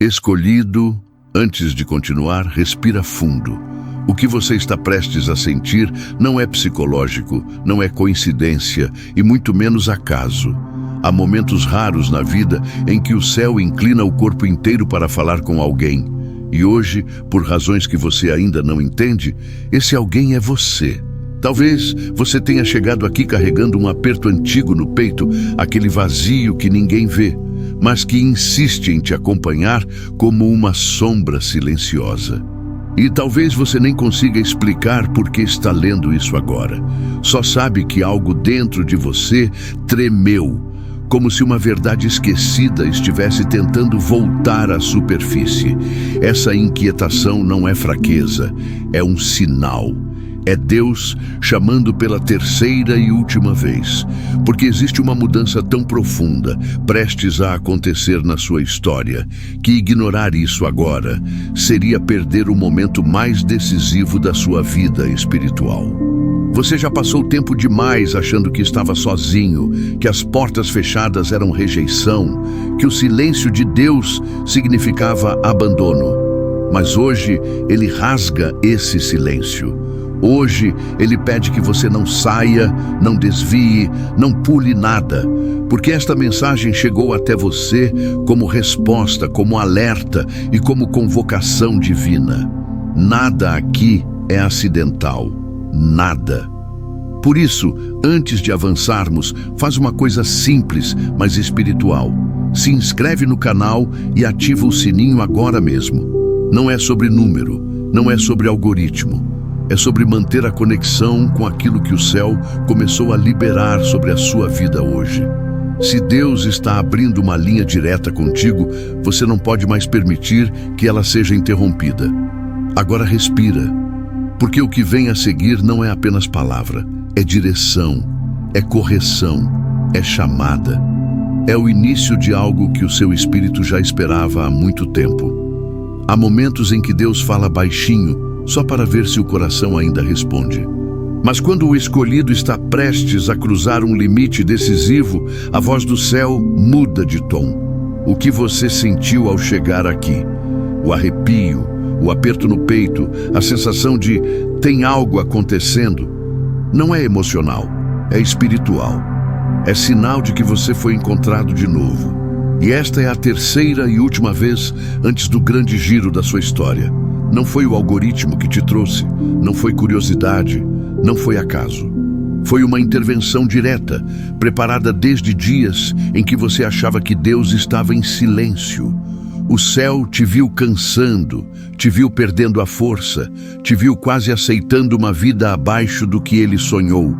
Escolhido, antes de continuar, respira fundo. O que você está prestes a sentir não é psicológico, não é coincidência e muito menos acaso. Há momentos raros na vida em que o céu inclina o corpo inteiro para falar com alguém. E hoje, por razões que você ainda não entende, esse alguém é você. Talvez você tenha chegado aqui carregando um aperto antigo no peito, aquele vazio que ninguém vê, mas que insiste em te acompanhar como uma sombra silenciosa. E talvez você nem consiga explicar por que está lendo isso agora. Só sabe que algo dentro de você tremeu, como se uma verdade esquecida estivesse tentando voltar à superfície. Essa inquietação não é fraqueza, é um sinal. É Deus chamando pela terceira e última vez, porque existe uma mudança tão profunda, prestes a acontecer na sua história, que ignorar isso agora seria perder o momento mais decisivo da sua vida espiritual. Você já passou tempo demais achando que estava sozinho, que as portas fechadas eram rejeição, que o silêncio de Deus significava abandono. Mas hoje Ele rasga esse silêncio. Hoje, Ele pede que você não saia, não desvie, não pule nada, porque esta mensagem chegou até você como resposta, como alerta e como convocação divina. Nada aqui é acidental, nada. Por isso, antes de avançarmos, faz uma coisa simples, mas espiritual. Se inscreve no canal e ativa o sininho agora mesmo. Não é sobre número, não é sobre algoritmo. É sobre manter a conexão com aquilo que o céu começou a liberar sobre a sua vida hoje. Se Deus está abrindo uma linha direta contigo, você não pode mais permitir que ela seja interrompida. Agora respira, porque o que vem a seguir não é apenas palavra, é direção, é correção, é chamada. É o início de algo que o seu espírito já esperava há muito tempo. Há momentos em que Deus fala baixinho, só para ver se o coração ainda responde. Mas quando o escolhido está prestes a cruzar um limite decisivo, a voz do céu muda de tom. O que você sentiu ao chegar aqui? O arrepio, o aperto no peito, a sensação de tem algo acontecendo, não é emocional, é espiritual. É sinal de que você foi encontrado de novo. E esta é a terceira e última vez antes do grande giro da sua história. Não foi o algoritmo que te trouxe, não foi curiosidade, não foi acaso. Foi uma intervenção direta, preparada desde dias em que você achava que Deus estava em silêncio. O céu te viu cansando, te viu perdendo a força, te viu quase aceitando uma vida abaixo do que ele sonhou.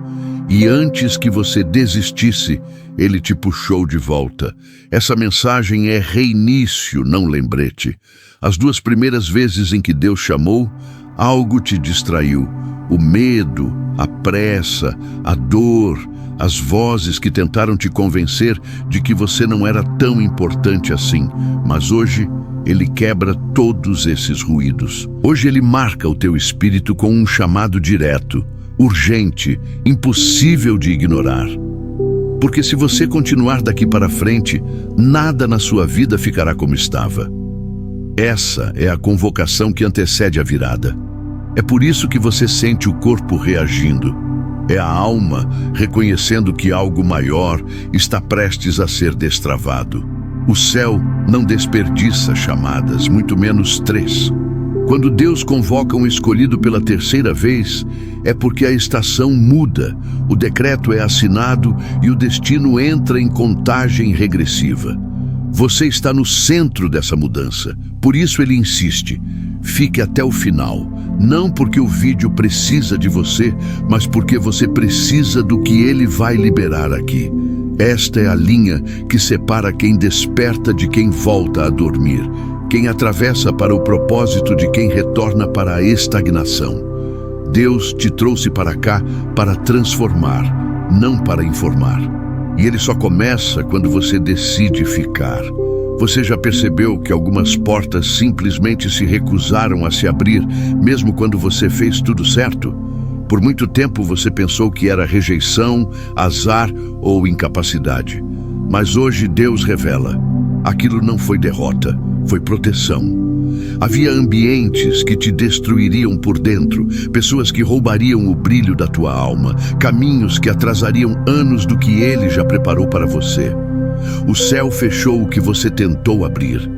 E antes que você desistisse, ele te puxou de volta. Essa mensagem é reinício, não lembrete. As duas primeiras vezes em que Deus chamou, algo te distraiu. O medo, a pressa, a dor, as vozes que tentaram te convencer de que você não era tão importante assim. Mas hoje, Ele quebra todos esses ruídos. Hoje Ele marca o teu espírito com um chamado direto, urgente, impossível de ignorar. Porque se você continuar daqui para frente, nada na sua vida ficará como estava. Essa é a convocação que antecede a virada. É por isso que você sente o corpo reagindo. É a alma reconhecendo que algo maior está prestes a ser destravado. O céu não desperdiça chamadas, muito menos 3. Quando Deus convoca um escolhido pela terceira vez, é porque a estação muda, o decreto é assinado e o destino entra em contagem regressiva. Você está no centro dessa mudança, por isso ele insiste. Fique até o final, não porque o vídeo precisa de você, mas porque você precisa do que ele vai liberar aqui. Esta é a linha que separa quem desperta de quem volta a dormir, quem atravessa para o propósito de quem retorna para a estagnação. Deus te trouxe para cá para transformar, não para informar. E ele só começa quando você decide ficar. Você já percebeu que algumas portas simplesmente se recusaram a se abrir, mesmo quando você fez tudo certo? Por muito tempo você pensou que era rejeição, azar ou incapacidade. Mas hoje Deus revela: aquilo não foi derrota, foi proteção. Havia ambientes que te destruiriam por dentro, pessoas que roubariam o brilho da tua alma, caminhos que atrasariam anos do que Ele já preparou para você. O céu fechou o que você tentou abrir.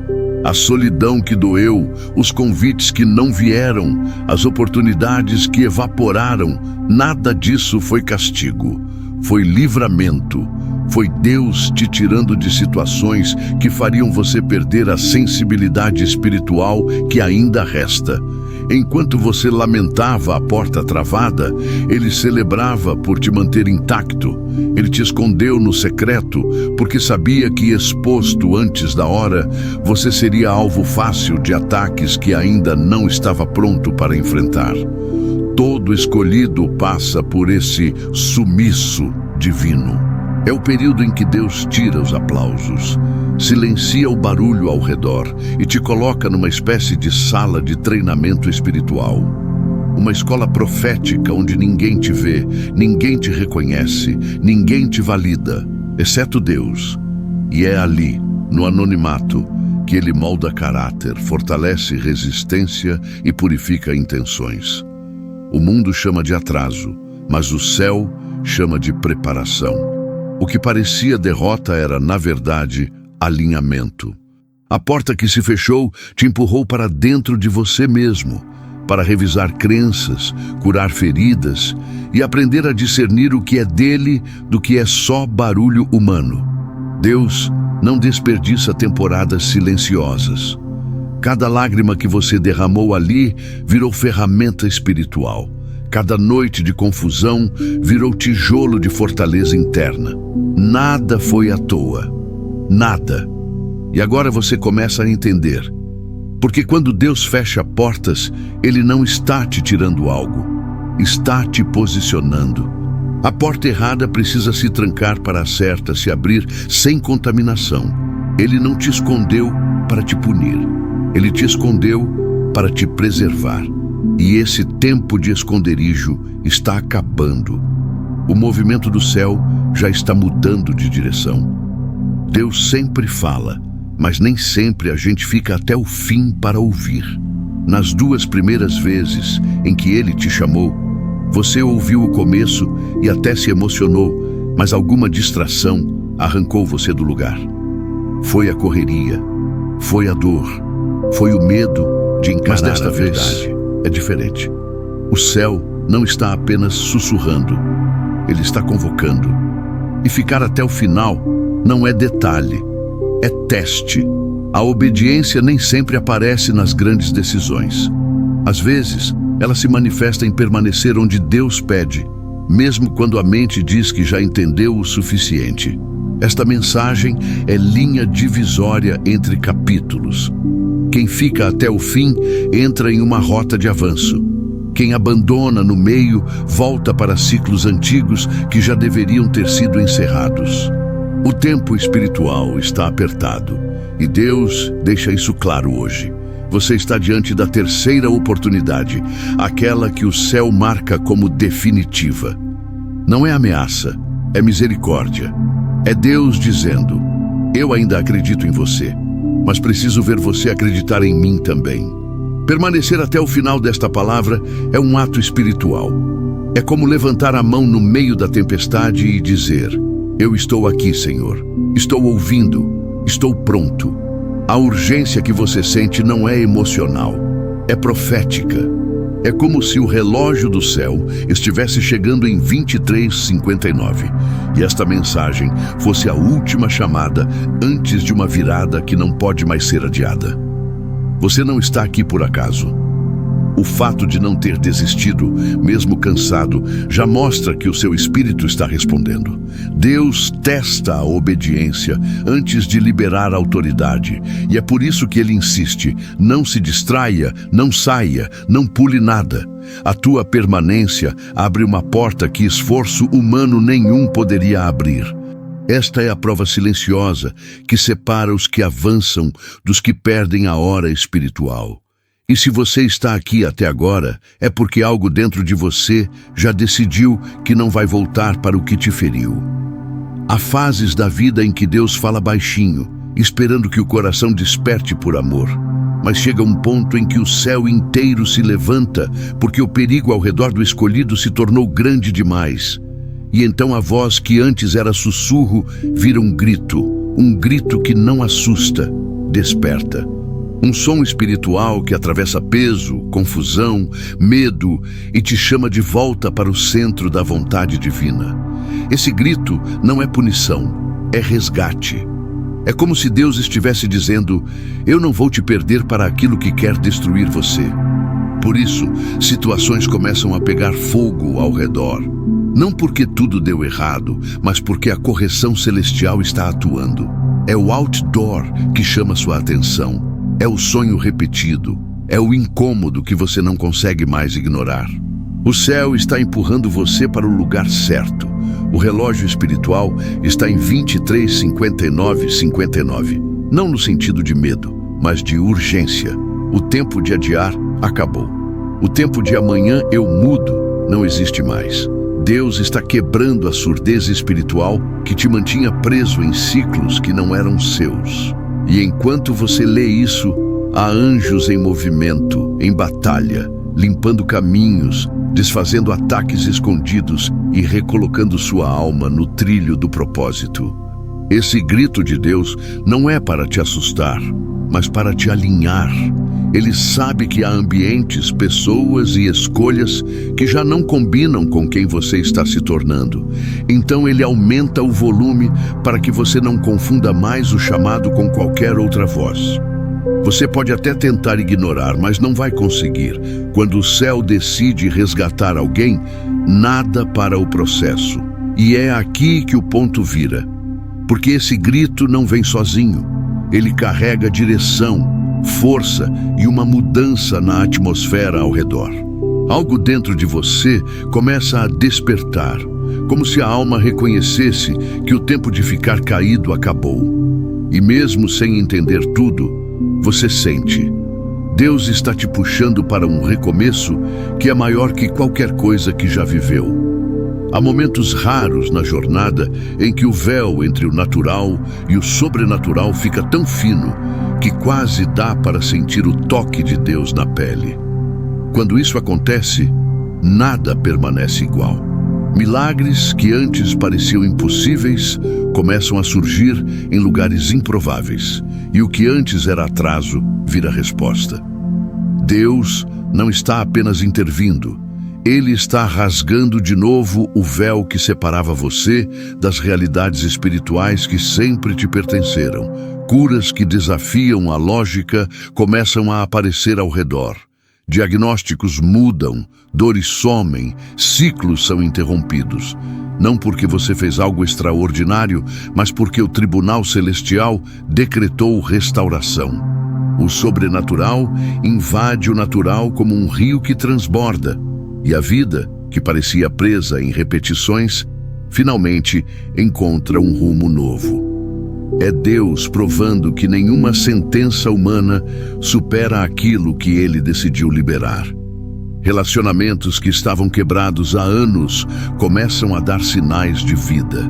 A solidão que doeu, os convites que não vieram, as oportunidades que evaporaram, nada disso foi castigo. Foi livramento. Foi Deus te tirando de situações que fariam você perder a sensibilidade espiritual que ainda resta. Enquanto você lamentava a porta travada, Ele celebrava por te manter intacto. Ele te escondeu no secreto, porque sabia que, exposto antes da hora, você seria alvo fácil de ataques que ainda não estava pronto para enfrentar. Todo escolhido passa por esse sumiço divino. É o período em que Deus tira os aplausos, silencia o barulho ao redor e te coloca numa espécie de sala de treinamento espiritual. Uma escola profética onde ninguém te vê, ninguém te reconhece, ninguém te valida, exceto Deus. E é ali, no anonimato, que Ele molda caráter, fortalece resistência e purifica intenções. O mundo chama de atraso, mas o céu chama de preparação. O que parecia derrota era, na verdade, alinhamento. A porta que se fechou te empurrou para dentro de você mesmo, para revisar crenças, curar feridas e aprender a discernir o que é dele do que é só barulho humano. Deus não desperdiça temporadas silenciosas. Cada lágrima que você derramou ali virou ferramenta espiritual. Cada noite de confusão virou tijolo de fortaleza interna. Nada foi à toa. Nada. E agora você começa a entender. Porque quando Deus fecha portas, Ele não está te tirando algo. Está te posicionando. A porta errada precisa se trancar para a certa se abrir sem contaminação. Ele não te escondeu para te punir. Ele te escondeu para te preservar. E esse tempo de esconderijo está acabando. O movimento do céu já está mudando de direção. Deus sempre fala, mas nem sempre a gente fica até o fim para ouvir. Nas 2 primeiras vezes em que Ele te chamou, você ouviu o começo e até se emocionou, mas alguma distração arrancou você do lugar. Foi a correria, foi a dor, foi o medo de encarar a verdade. Mas desta vez é diferente. O céu não está apenas sussurrando, Ele está convocando. E ficar até o final não é detalhe, é teste. A obediência nem sempre aparece nas grandes decisões. Às vezes, ela se manifesta em permanecer onde Deus pede, mesmo quando a mente diz que já entendeu o suficiente. Esta mensagem é linha divisória entre capítulos. Quem fica até o fim entra em uma rota de avanço. Quem abandona no meio volta para ciclos antigos que já deveriam ter sido encerrados. O tempo espiritual está apertado e Deus deixa isso claro hoje. Você está diante da terceira oportunidade, aquela que o céu marca como definitiva. Não é ameaça, é misericórdia. É Deus dizendo: eu ainda acredito em você, mas preciso ver você acreditar em mim também. Permanecer até o final desta palavra é um ato espiritual. É como levantar a mão no meio da tempestade e dizer: eu estou aqui, Senhor. Estou ouvindo. Estou pronto. A urgência que você sente não é emocional, é profética. É como se o relógio do céu estivesse chegando em 23:59 e esta mensagem fosse a última chamada antes de uma virada que não pode mais ser adiada. Você não está aqui por acaso. O fato de não ter desistido, mesmo cansado, já mostra que o seu espírito está respondendo. Deus testa a obediência antes de liberar a autoridade, e é por isso que Ele insiste: não se distraia, não saia, não pule nada. A tua permanência abre uma porta que esforço humano nenhum poderia abrir. Esta é a prova silenciosa que separa os que avançam dos que perdem a hora espiritual. E se você está aqui até agora, é porque algo dentro de você já decidiu que não vai voltar para o que te feriu. Há fases da vida em que Deus fala baixinho, esperando que o coração desperte por amor. Mas chega um ponto em que o céu inteiro se levanta, porque o perigo ao redor do escolhido se tornou grande demais. E então a voz que antes era sussurro vira um grito que não assusta, desperta. Um som espiritual que atravessa peso, confusão, medo e te chama de volta para o centro da vontade divina. Esse grito não é punição, é resgate. É como se Deus estivesse dizendo: eu não vou te perder para aquilo que quer destruir você. Por isso, situações começam a pegar fogo ao redor. Não porque tudo deu errado, mas porque a correção celestial está atuando. É o outdoor que chama sua atenção. É o sonho repetido. É o incômodo que você não consegue mais ignorar. O céu está empurrando você para o lugar certo. O relógio espiritual está em 23:59:59. Não no sentido de medo, mas de urgência. O tempo de adiar acabou. O tempo de amanhã eu mudo não existe mais. Deus está quebrando a surdez espiritual que te mantinha preso em ciclos que não eram seus. E enquanto você lê isso, há anjos em movimento, em batalha, limpando caminhos, desfazendo ataques escondidos e recolocando sua alma no trilho do propósito. Esse grito de Deus não é para te assustar, mas para te alinhar. Ele sabe que há ambientes, pessoas e escolhas que já não combinam com quem você está se tornando. Então ele aumenta o volume para que você não confunda mais o chamado com qualquer outra voz. Você pode até tentar ignorar, mas não vai conseguir. Quando o céu decide resgatar alguém, nada para o processo. E é aqui que o ponto vira. Porque esse grito não vem sozinho. Ele carrega direção, força e uma mudança na atmosfera ao redor. Algo dentro de você começa a despertar, como se a alma reconhecesse que o tempo de ficar caído acabou. E mesmo sem entender tudo, você sente: Deus está te puxando para um recomeço que é maior que qualquer coisa que já viveu. Há momentos raros na jornada em que o véu entre o natural e o sobrenatural fica tão fino que quase dá para sentir o toque de Deus na pele. Quando isso acontece, nada permanece igual. Milagres que antes pareciam impossíveis começam a surgir em lugares improváveis, e o que antes era atraso vira resposta. Deus não está apenas intervindo, Ele está rasgando de novo o véu que separava você das realidades espirituais que sempre te pertenceram. Curas que desafiam a lógica começam a aparecer ao redor. Diagnósticos mudam, dores somem, ciclos são interrompidos. Não porque você fez algo extraordinário, mas porque o Tribunal Celestial decretou restauração. O sobrenatural invade o natural como um rio que transborda. E a vida, que parecia presa em repetições, finalmente encontra um rumo novo. É Deus provando que nenhuma sentença humana supera aquilo que Ele decidiu liberar. Relacionamentos que estavam quebrados há anos começam a dar sinais de vida.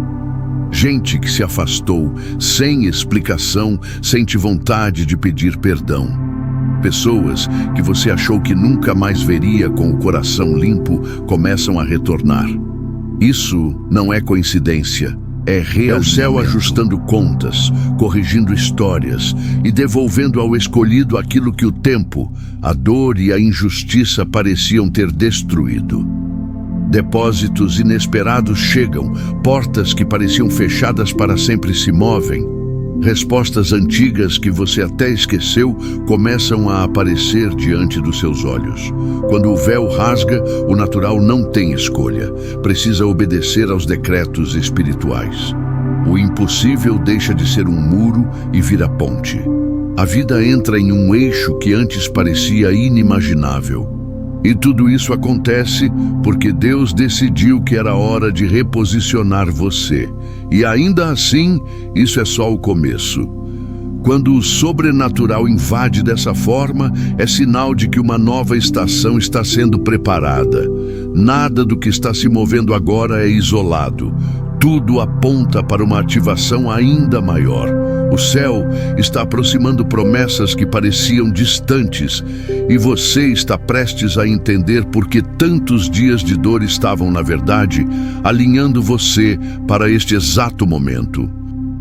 Gente que se afastou sem explicação, sente vontade de pedir perdão. Pessoas que você achou que nunca mais veria com o coração limpo começam a retornar. Isso não é coincidência, é real. É o céu ajustando contas, corrigindo histórias e devolvendo ao escolhido aquilo que o tempo, a dor e a injustiça pareciam ter destruído. Depósitos inesperados chegam, portas que pareciam fechadas para sempre se movem. Respostas antigas que você até esqueceu começam a aparecer diante dos seus olhos. Quando o véu rasga, o natural não tem escolha. Precisa obedecer aos decretos espirituais. O impossível deixa de ser um muro e vira ponte. A vida entra em um eixo que antes parecia inimaginável. E tudo isso acontece porque Deus decidiu que era hora de reposicionar você. E ainda assim, isso é só o começo. Quando o sobrenatural invade dessa forma, é sinal de que uma nova estação está sendo preparada. Nada do que está se movendo agora é isolado. Tudo aponta para uma ativação ainda maior. O céu está aproximando promessas que pareciam distantes e você está prestes a entender por que tantos dias de dor estavam, na verdade, alinhando você para este exato momento.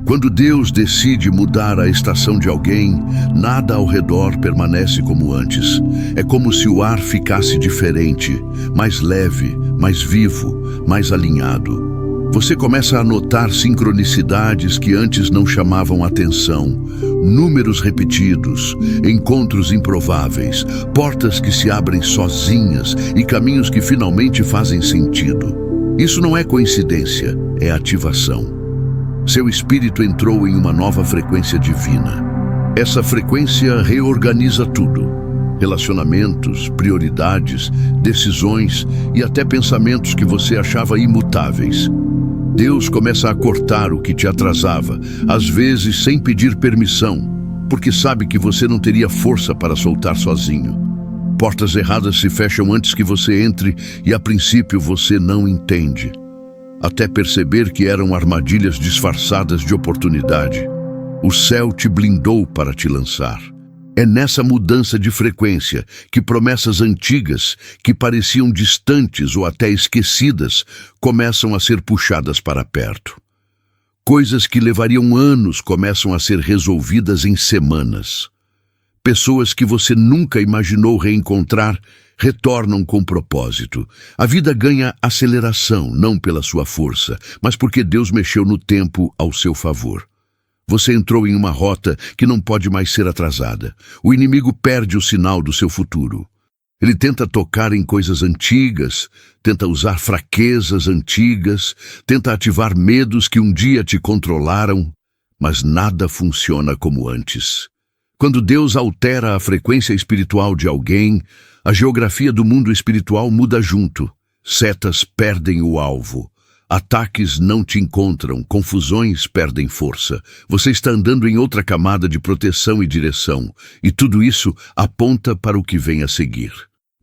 Quando Deus decide mudar a estação de alguém, nada ao redor permanece como antes. É como se o ar ficasse diferente, mais leve, mais vivo, mais alinhado. Você começa a notar sincronicidades que antes não chamavam atenção, números repetidos, encontros improváveis, portas que se abrem sozinhas e caminhos que finalmente fazem sentido. Isso não é coincidência, é ativação. Seu espírito entrou em uma nova frequência divina. Essa frequência reorganiza tudo. Relacionamentos, prioridades, decisões e até pensamentos que você achava imutáveis. Deus começa a cortar o que te atrasava, às vezes sem pedir permissão, porque sabe que você não teria força para soltar sozinho. Portas erradas se fecham antes que você entre e a princípio você não entende. Até perceber que eram armadilhas disfarçadas de oportunidade. O céu te blindou para te lançar. É nessa mudança de frequência que promessas antigas, que pareciam distantes ou até esquecidas, começam a ser puxadas para perto. Coisas que levariam anos começam a ser resolvidas em semanas. Pessoas que você nunca imaginou reencontrar retornam com propósito. A vida ganha aceleração, não pela sua força, mas porque Deus mexeu no tempo ao seu favor. Você entrou em uma rota que não pode mais ser atrasada. O inimigo perde o sinal do seu futuro. Ele tenta tocar em coisas antigas, tenta usar fraquezas antigas, tenta ativar medos que um dia te controlaram, mas nada funciona como antes. Quando Deus altera a frequência espiritual de alguém, a geografia do mundo espiritual muda junto. Setas perdem o alvo. Ataques não te encontram, confusões perdem força. Você está andando em outra camada de proteção e direção, e tudo isso aponta para o que vem a seguir.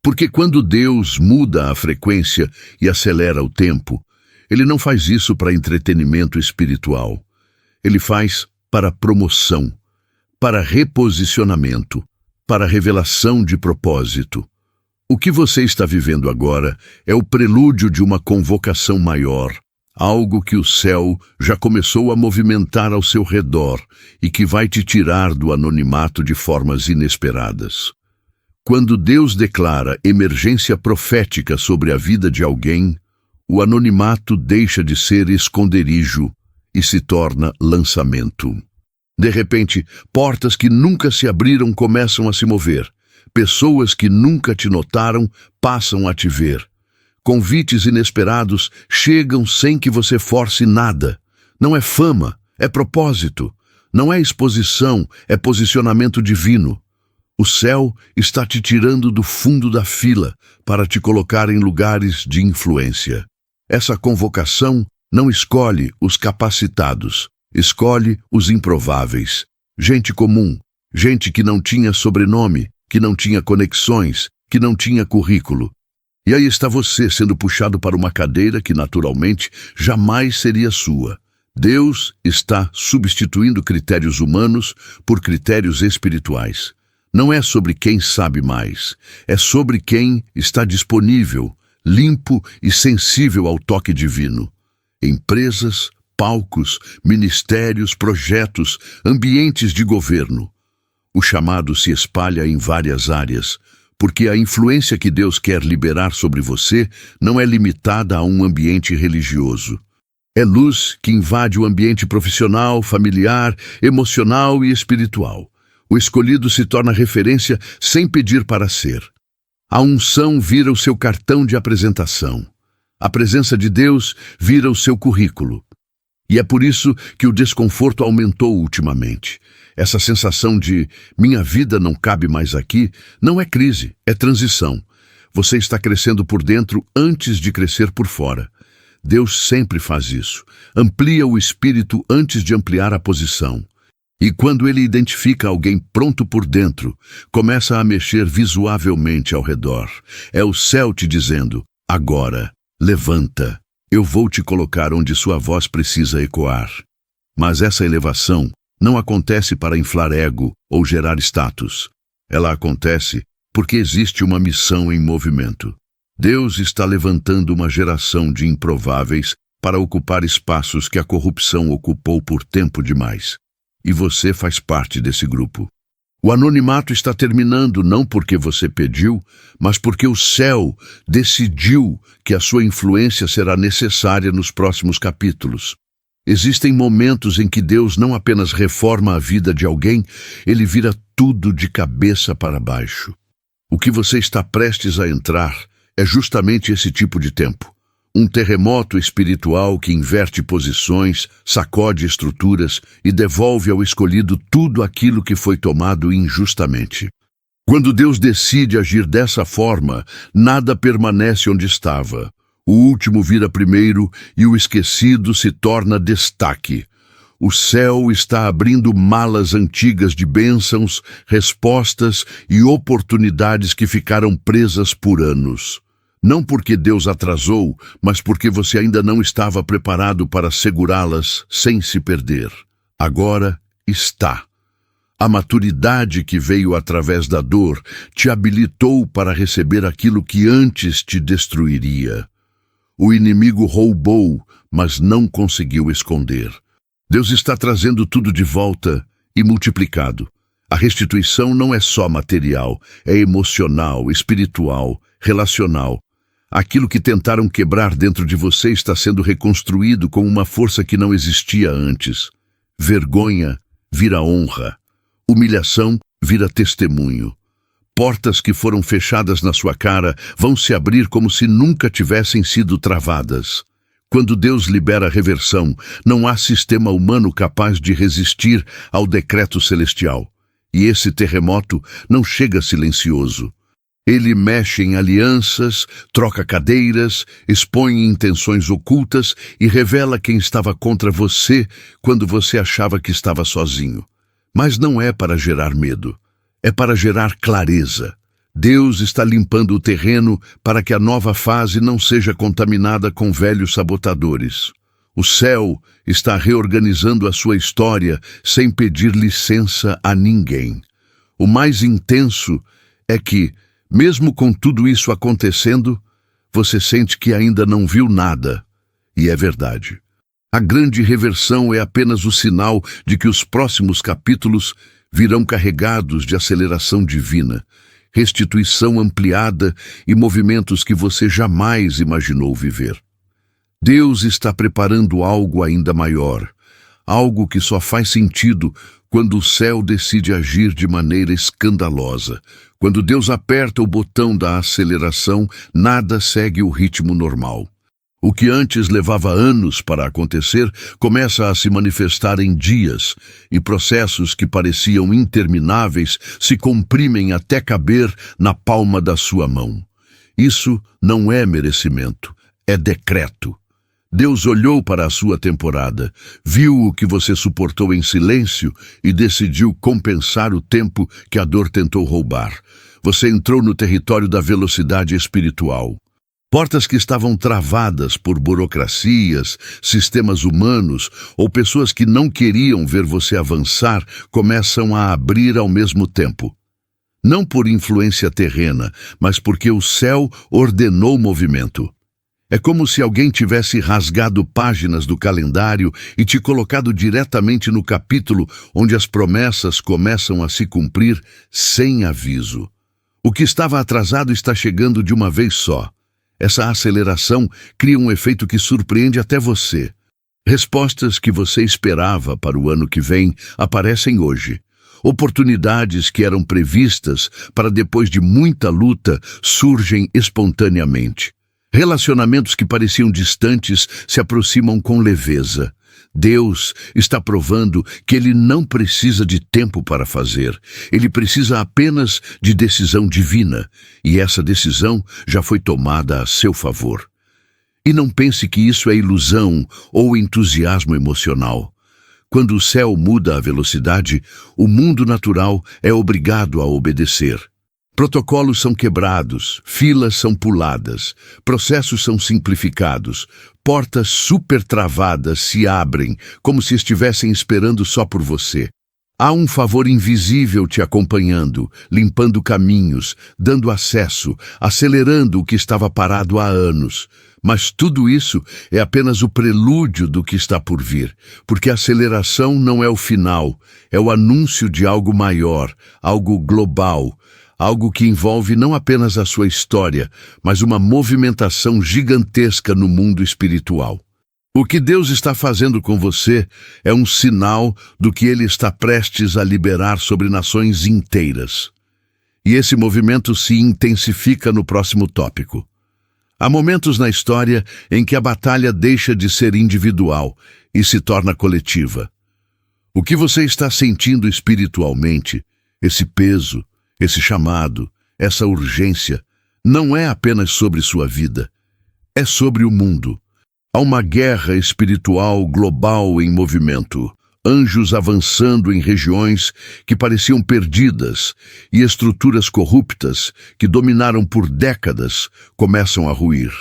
Porque quando Deus muda a frequência e acelera o tempo, Ele não faz isso para entretenimento espiritual. Ele faz para promoção, para reposicionamento, para revelação de propósito. O que você está vivendo agora é o prelúdio de uma convocação maior, algo que o céu já começou a movimentar ao seu redor e que vai te tirar do anonimato de formas inesperadas. Quando Deus declara emergência profética sobre a vida de alguém, o anonimato deixa de ser esconderijo e se torna lançamento. De repente, portas que nunca se abriram começam a se mover. Pessoas que nunca te notaram passam a te ver. Convites inesperados chegam sem que você force nada. Não é fama, é propósito. Não é exposição, é posicionamento divino. O céu está te tirando do fundo da fila para te colocar em lugares de influência. Essa convocação não escolhe os capacitados, escolhe os improváveis. Gente comum, gente que não tinha sobrenome, que não tinha conexões, que não tinha currículo. E aí está você sendo puxado para uma cadeira que naturalmente jamais seria sua. Deus está substituindo critérios humanos por critérios espirituais. Não é sobre quem sabe mais, é sobre quem está disponível, limpo e sensível ao toque divino. Empresas, palcos, ministérios, projetos, ambientes de governo. O chamado se espalha em várias áreas, porque a influência que Deus quer liberar sobre você não é limitada a um ambiente religioso. É luz que invade o ambiente profissional, familiar, emocional e espiritual. O escolhido se torna referência sem pedir para ser. A unção vira o seu cartão de apresentação. A presença de Deus vira o seu currículo. E é por isso que o desconforto aumentou ultimamente. Essa sensação de minha vida não cabe mais aqui não é crise, é transição. Você está crescendo por dentro antes de crescer por fora. Deus sempre faz isso. Amplia o espírito antes de ampliar a posição. E quando Ele identifica alguém pronto por dentro, começa a mexer visuavelmente ao redor. É o céu te dizendo, agora, levanta. Eu vou te colocar onde sua voz precisa ecoar. Mas essa elevação não acontece para inflar ego ou gerar status. Ela acontece porque existe uma missão em movimento. Deus está levantando uma geração de improváveis para ocupar espaços que a corrupção ocupou por tempo demais. E você faz parte desse grupo. O anonimato está terminando não porque você pediu, mas porque o céu decidiu que a sua influência será necessária nos próximos capítulos. Existem momentos em que Deus não apenas reforma a vida de alguém, ele vira tudo de cabeça para baixo. O que você está prestes a entrar é justamente esse tipo de tempo. Um terremoto espiritual que inverte posições, sacode estruturas e devolve ao escolhido tudo aquilo que foi tomado injustamente. Quando Deus decide agir dessa forma, nada permanece onde estava. O último vira primeiro e o esquecido se torna destaque. O céu está abrindo malas antigas de bênçãos, respostas e oportunidades que ficaram presas por anos. Não porque Deus atrasou, mas porque você ainda não estava preparado para segurá-las sem se perder. Agora está. A maturidade que veio através da dor te habilitou para receber aquilo que antes te destruiria. O inimigo roubou, mas não conseguiu esconder. Deus está trazendo tudo de volta e multiplicado. A restituição não é só material, é emocional, espiritual, relacional. Aquilo que tentaram quebrar dentro de você está sendo reconstruído com uma força que não existia antes. Vergonha vira honra. Humilhação vira testemunho. Portas que foram fechadas na sua cara vão se abrir como se nunca tivessem sido travadas. Quando Deus libera a reversão, não há sistema humano capaz de resistir ao decreto celestial. E esse terremoto não chega silencioso. Ele mexe em alianças, troca cadeiras, expõe intenções ocultas e revela quem estava contra você quando você achava que estava sozinho. Mas não é para gerar medo, é para gerar clareza. Deus está limpando o terreno para que a nova fase não seja contaminada com velhos sabotadores. O céu está reorganizando a sua história sem pedir licença a ninguém. O mais intenso é que, mesmo com tudo isso acontecendo, você sente que ainda não viu nada. E é verdade. A grande reversão é apenas o sinal de que os próximos capítulos virão carregados de aceleração divina, restituição ampliada e movimentos que você jamais imaginou viver. Deus está preparando algo ainda maior, algo que só faz sentido quando o céu decide agir de maneira escandalosa. Quando Deus aperta o botão da aceleração, nada segue o ritmo normal. O que antes levava anos para acontecer começa a se manifestar em dias, e processos que pareciam intermináveis se comprimem até caber na palma da sua mão. Isso não é merecimento, é decreto. Deus olhou para a sua temporada, viu o que você suportou em silêncio e decidiu compensar o tempo que a dor tentou roubar. Você entrou no território da velocidade espiritual. Portas que estavam travadas por burocracias, sistemas humanos ou pessoas que não queriam ver você avançar começam a abrir ao mesmo tempo. Não por influência terrena, mas porque o céu ordenou o movimento. É como se alguém tivesse rasgado páginas do calendário e te colocado diretamente no capítulo onde as promessas começam a se cumprir sem aviso. O que estava atrasado está chegando de uma vez só. Essa aceleração cria um efeito que surpreende até você. Respostas que você esperava para o ano que vem aparecem hoje. Oportunidades que eram previstas para depois de muita luta surgem espontaneamente. Relacionamentos que pareciam distantes se aproximam com leveza. Deus está provando que Ele não precisa de tempo para fazer. Ele precisa apenas de decisão divina, e essa decisão já foi tomada a seu favor. E não pense que isso é ilusão ou entusiasmo emocional. Quando o céu muda a velocidade, o mundo natural é obrigado a obedecer. Protocolos são quebrados, filas são puladas, processos são simplificados, portas super travadas se abrem, como se estivessem esperando só por você. Há um favor invisível te acompanhando, limpando caminhos, dando acesso, acelerando o que estava parado há anos. Mas tudo isso é apenas o prelúdio do que está por vir, porque a aceleração não é o final, é o anúncio de algo maior, algo global, algo que envolve não apenas a sua história, mas uma movimentação gigantesca no mundo espiritual. O que Deus está fazendo com você é um sinal do que Ele está prestes a liberar sobre nações inteiras. E esse movimento se intensifica no próximo tópico. Há momentos na história em que a batalha deixa de ser individual e se torna coletiva. O que você está sentindo espiritualmente, esse peso, esse chamado, essa urgência, não é apenas sobre sua vida, é sobre o mundo. Há uma guerra espiritual global em movimento, anjos avançando em regiões que pareciam perdidas e estruturas corruptas que dominaram por décadas começam a ruir.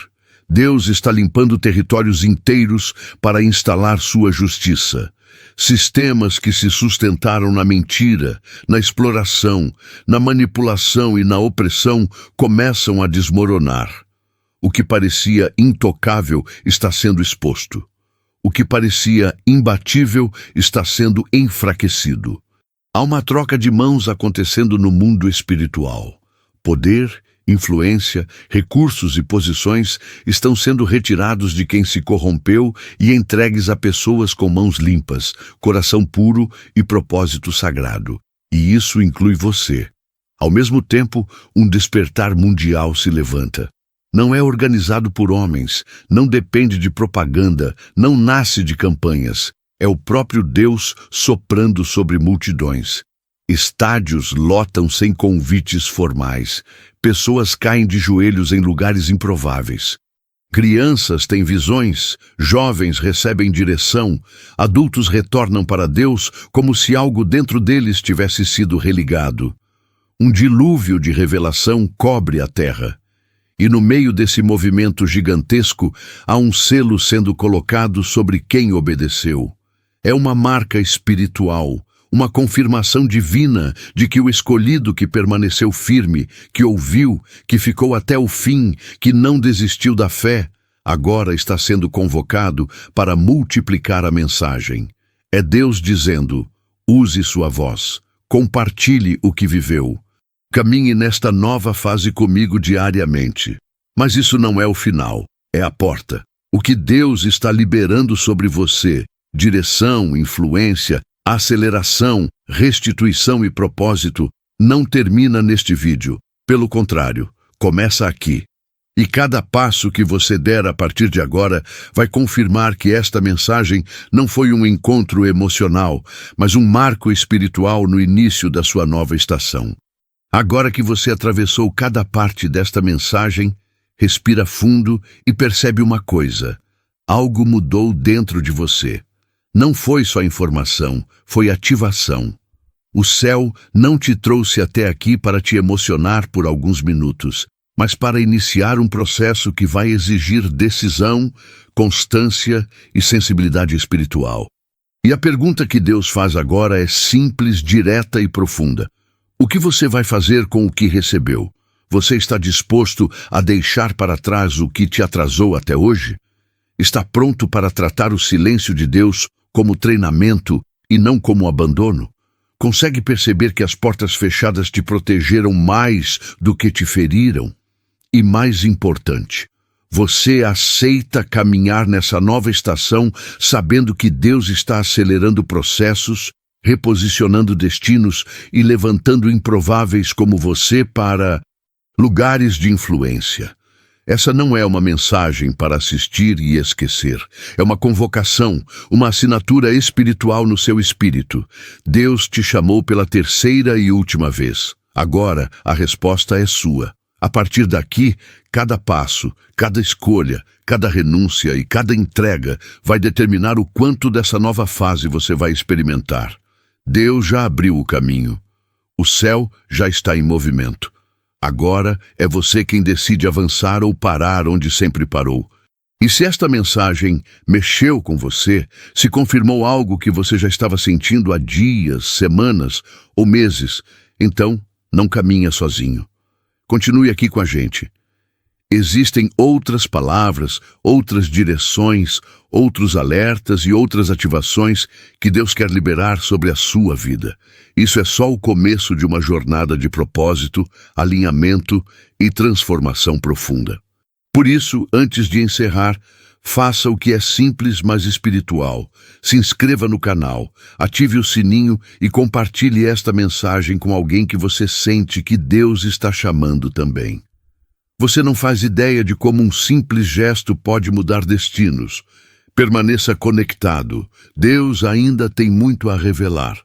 Deus está limpando territórios inteiros para instalar sua justiça. Sistemas que se sustentaram na mentira, na exploração, na manipulação e na opressão começam a desmoronar. O que parecia intocável está sendo exposto. O que parecia imbatível está sendo enfraquecido. Há uma troca de mãos acontecendo no mundo espiritual. Poder, influência, recursos e posições estão sendo retirados de quem se corrompeu e entregues a pessoas com mãos limpas, coração puro e propósito sagrado. E isso inclui você. Ao mesmo tempo, um despertar mundial se levanta. Não é organizado por homens, não depende de propaganda, não nasce de campanhas. É o próprio Deus soprando sobre multidões. Estádios lotam sem convites formais. Pessoas caem de joelhos em lugares improváveis. Crianças têm visões, jovens recebem direção, adultos retornam para Deus como se algo dentro deles tivesse sido religado. Um dilúvio de revelação cobre a terra. E no meio desse movimento gigantesco, há um selo sendo colocado sobre quem obedeceu. É uma marca espiritual, uma confirmação divina de que o escolhido que permaneceu firme, que ouviu, que ficou até o fim, que não desistiu da fé, agora está sendo convocado para multiplicar a mensagem. É Deus dizendo: use sua voz, compartilhe o que viveu. Caminhe nesta nova fase comigo diariamente. Mas isso não é o final, é a porta. O que Deus está liberando sobre você, direção, influência, aceleração, restituição e propósito, não termina neste vídeo. Pelo contrário, começa aqui. E cada passo que você der a partir de agora vai confirmar que esta mensagem não foi um encontro emocional, mas um marco espiritual no início da sua nova estação. Agora que você atravessou cada parte desta mensagem, respira fundo e percebe uma coisa: algo mudou dentro de você. Não foi só informação, foi ativação. O céu não te trouxe até aqui para te emocionar por alguns minutos, mas para iniciar um processo que vai exigir decisão, constância e sensibilidade espiritual. E a pergunta que Deus faz agora é simples, direta e profunda. O que você vai fazer com o que recebeu? Você está disposto a deixar para trás o que te atrasou até hoje? Está pronto para tratar o silêncio de Deus como treinamento e não como abandono? Consegue perceber que as portas fechadas te protegeram mais do que te feriram? E mais importante, você aceita caminhar nessa nova estação sabendo que Deus está acelerando processos, reposicionando destinos e levantando improváveis como você para lugares de influência. Essa não é uma mensagem para assistir e esquecer. É uma convocação, uma assinatura espiritual no seu espírito. Deus te chamou pela terceira e última vez. Agora, a resposta é sua. A partir daqui, cada passo, cada escolha, cada renúncia e cada entrega vai determinar o quanto dessa nova fase você vai experimentar. Deus já abriu o caminho. O céu já está em movimento. Agora é você quem decide avançar ou parar onde sempre parou. E se esta mensagem mexeu com você, se confirmou algo que você já estava sentindo há dias, semanas ou meses, então não caminha sozinho. Continue aqui com a gente. Existem outras palavras, outras direções, outros alertas e outras ativações que Deus quer liberar sobre a sua vida. Isso é só o começo de uma jornada de propósito, alinhamento e transformação profunda. Por isso, antes de encerrar, faça o que é simples, mas espiritual. Se inscreva no canal, ative o sininho e compartilhe esta mensagem com alguém que você sente que Deus está chamando também. Você não faz ideia de como um simples gesto pode mudar destinos. Permaneça conectado. Deus ainda tem muito a revelar.